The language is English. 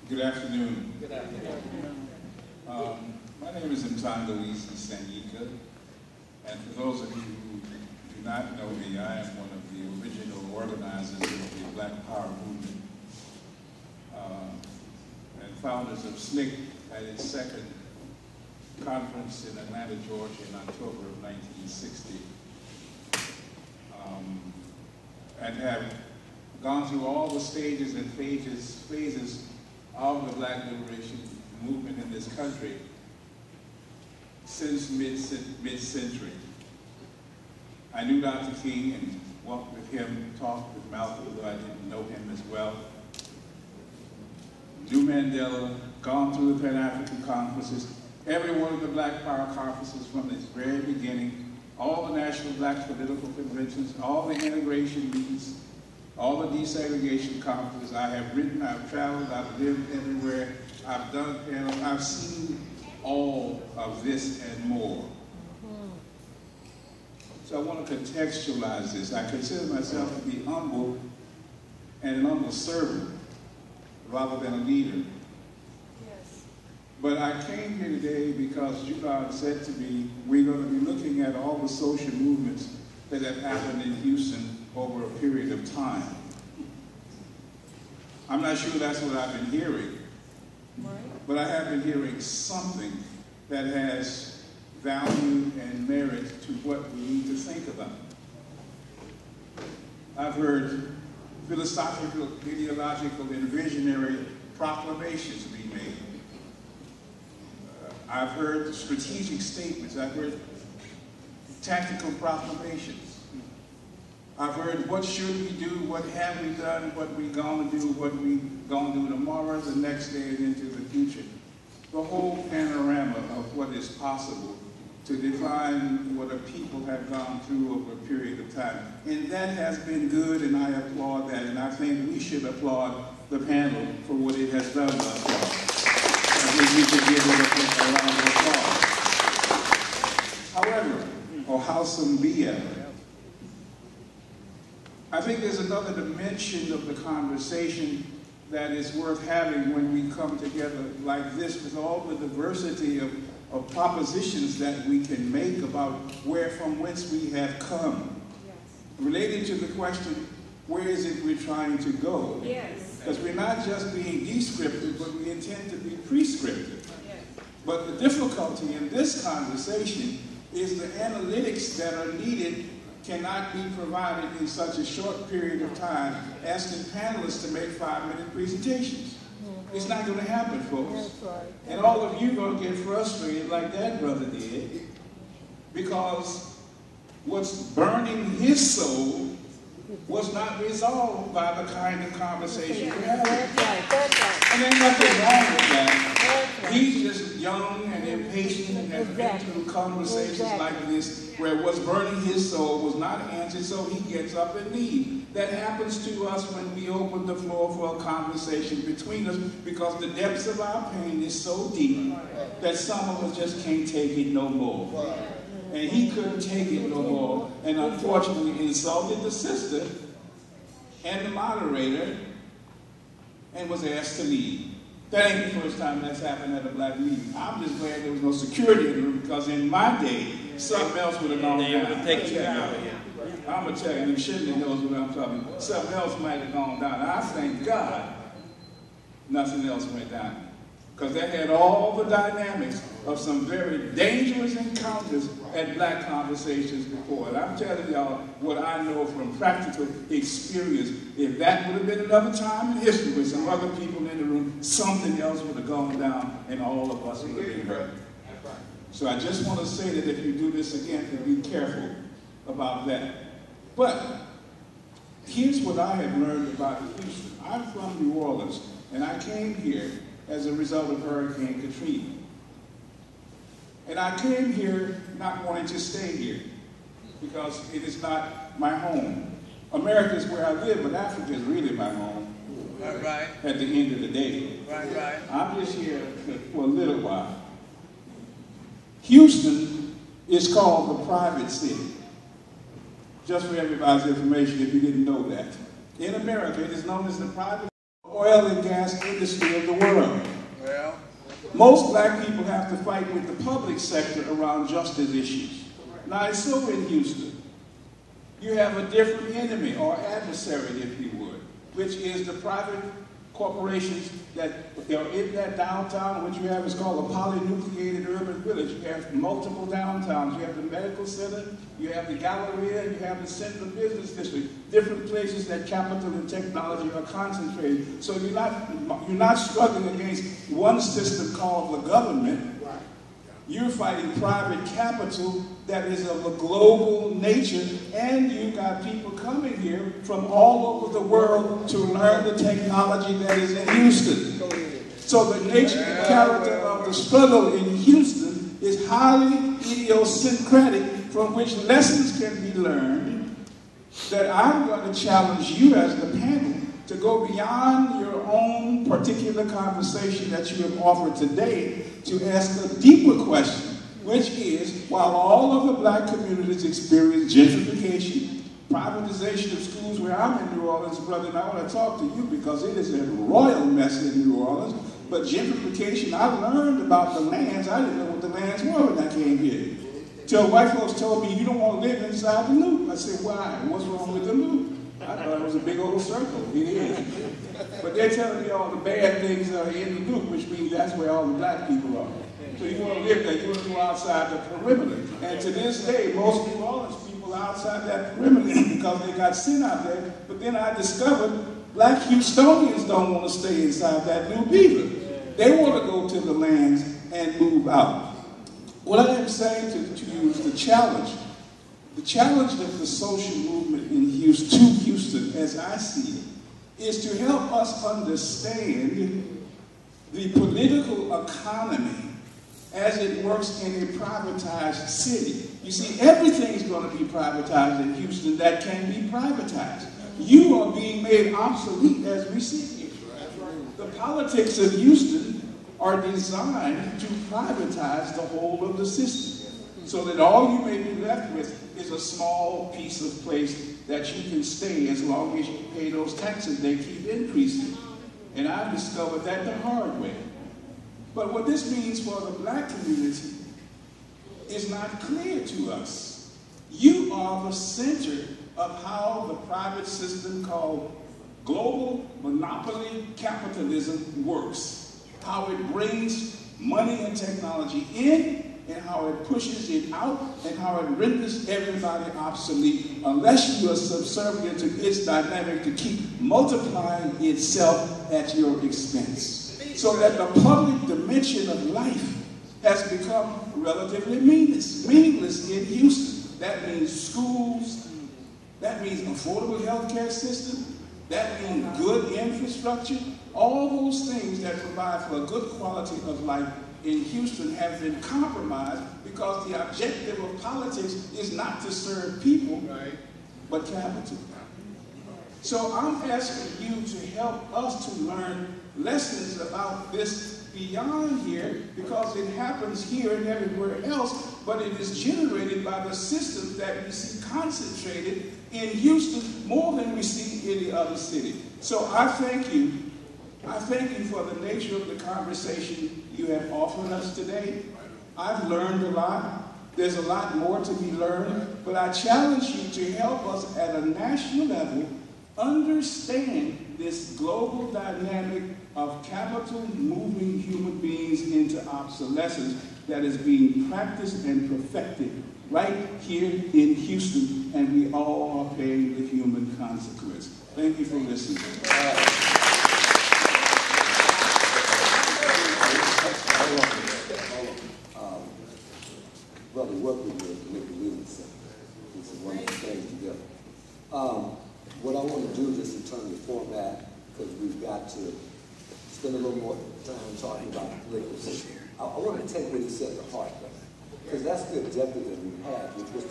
Good afternoon. Good afternoon. My name is Mtangulizi Sanyika, and for those of you who do not know me, I am one of the original organizers of the Black Power movement and founders of SNCC at its second conference in Atlanta, Georgia in October of 1960, and have gone through all the stages and phases of the Black liberation movement in this country since mid-century. I knew Dr. King and walked with him, talked with Malcolm, although I didn't know him as well. Knew Mandela, gone through the Pan-African conferences, every one of the Black Power conferences from its very beginning, all the national Black political conventions, all the integration meetings, all the desegregation conferences. I have written, I've traveled, I've lived everywhere, I've done panels, I've seen all of this and more. So I want to contextualize this. I consider myself to be humble and an humble servant rather than a leader. Yes. But I came here today because Judah said to me, we're going to be looking at all the social movements that have happened in Houston over a period of time. I'm not sure that's what I've been hearing, but I have been hearing something that has value and merit to what we need to think about. I've heard philosophical, ideological, and visionary proclamations being made. I've heard strategic statements. I've heard tactical proclamations. I've heard what should we do, what have we done, what we gonna do, what we gonna do tomorrow, the next day, and into the future. The whole panorama of what is possible to define what a people have gone through over a period of time. And that has been good, and I applaud that, and I think we should applaud the panel for what it has done thus far. I think we should give it a round of applause. However, or howsomever, I think there's another dimension of the conversation that is worth having when we come together like this, with all the diversity of propositions that we can make about from whence we have come. Yes. Related to the question, where is it we're trying to go? Yes. Because we're not just being descriptive, but we intend to be prescriptive. Yes. But the difficulty in this conversation is the analytics that are needed cannot be provided in such a short period of time, asking panelists to make 5-minute presentations. It's not going to happen, folks. And all of you are going to get frustrated like that brother did, because what's burning his soul was not resolved by the kind of conversation we're having. And there's nothing wrong with that. He's just young and impatient and has been through conversations like this where what's burning his soul was not answered, so he gets up and leaves. That happens to us when we open the floor for a conversation between us, because the depths of our pain is so deep that some of us just can't take it no more. And he couldn't take it no more, and unfortunately insulted the sister and the moderator and was asked to leave. That ain't the first time that's happened at a Black meeting. I'm just glad there was no security in the room, because in my day, something else would have gone down. I'm going to tell you, and Shirley knows what I'm talking about. Something else might have gone down. I thank God nothing else went down, because that had all the dynamics of some very dangerous encounters at Black conversations before. And I'm telling y'all what I know from practical experience. If that would have been another time in history with some other people in the room, something else would have gone down and all of us would have been hurt. So I just want to say that if you do this again, to be careful about that. But here's what I have learned about Houston. I'm from New Orleans, and I came here as a result of Hurricane Katrina. And I came here not wanting to stay here, because it is not my home. America is where I live, but Africa is really my home. Right. At the end of the day. Right. I'm just here for a little while. Houston is called the private city. Just for everybody's information, if you didn't know that. In America, it is known as the private oil and gas industry of the world. Well, most black people have to fight with the public sector around justice issues. Now, it's so in Houston. You have a different enemy or adversary, if you would, which is the private corporations that are in that downtown. What you have is called a polynucleated urban village. You have multiple downtowns. You have the medical center, you have the Galleria, you have the Central Business District, different places that capital and technology are concentrated. So you're not struggling against one system called the government. You're fighting private capital that is of a global nature, and you got people coming here from all over the world to learn the technology that is in Houston. So the nature and character of the struggle in Houston is highly idiosyncratic, from which lessons can be learned that I'm going to challenge you as the panel to go beyond your own particular conversation that you have offered today to ask a deeper question, which is, while all of the black communities experience gentrification, privatization of schools, where I'm in New Orleans, brother, and I want to talk to you because it is a royal mess in New Orleans, but gentrification, I learned about the lands. I didn't know what the lands were when I came here. Till white folks told me, you don't want to live inside the loop. I said, why? What's wrong with the loop? I thought it was a big old circle. It is. But they're telling me all the bad things are in the loop, which means that's where all the black people are. So you want to live there, you want to go outside the perimeter. And to this day, most New Orleans people are outside that perimeter because they got sin out there. But then I discovered black Houstonians don't want to stay inside that loop either. They want to go to the lands and move out. What I am saying to you is the challenge. The challenge of the social movement in Houston, as I see it, is to help us understand the political economy as it works in a privatized city. You see, everything is going to be privatized in Houston that can be privatized. You are being made obsolete as we sit here. The politics of Houston are designed to privatize the whole of the system, so that all you may be left with is a small piece of place that you can stay as long as you pay those taxes. They keep increasing. And I've discovered that the hard way. But what this means for the black community is not clear to us. You are the center of how the private system called global monopoly capitalism works. How it brings money and technology in, and how it pushes it out, and how it renders everybody obsolete unless you are subservient to its dynamic to keep multiplying itself at your expense. So that the public dimension of life has become relatively meaningless in Houston. That means schools, that means affordable healthcare system, that means good infrastructure. All those things that provide for a good quality of life in Houston have been compromised because the objective of politics is not to serve people, but capital. So I'm asking you to help us to learn lessons about this beyond here, because it happens here and everywhere else, but it is generated by the systems that we see concentrated in Houston more than we see in the other city. So I thank you. I thank you for the nature of the conversation you have offered us today. I've learned a lot. There's a lot more to be learned, but I challenge you to help us at a national level understand this global dynamic of capital moving human beings into obsolescence that is being practiced and perfected right here in Houston, and we all are paying the human consequence. Thank you for listening. Brother, work with me to make the music sing. It's a wonderful thing together. What I want to do is in terms of format, because we've got to spend a little more time talking about the political system. I want to take what he said to heart, because that's the objective that we have, which was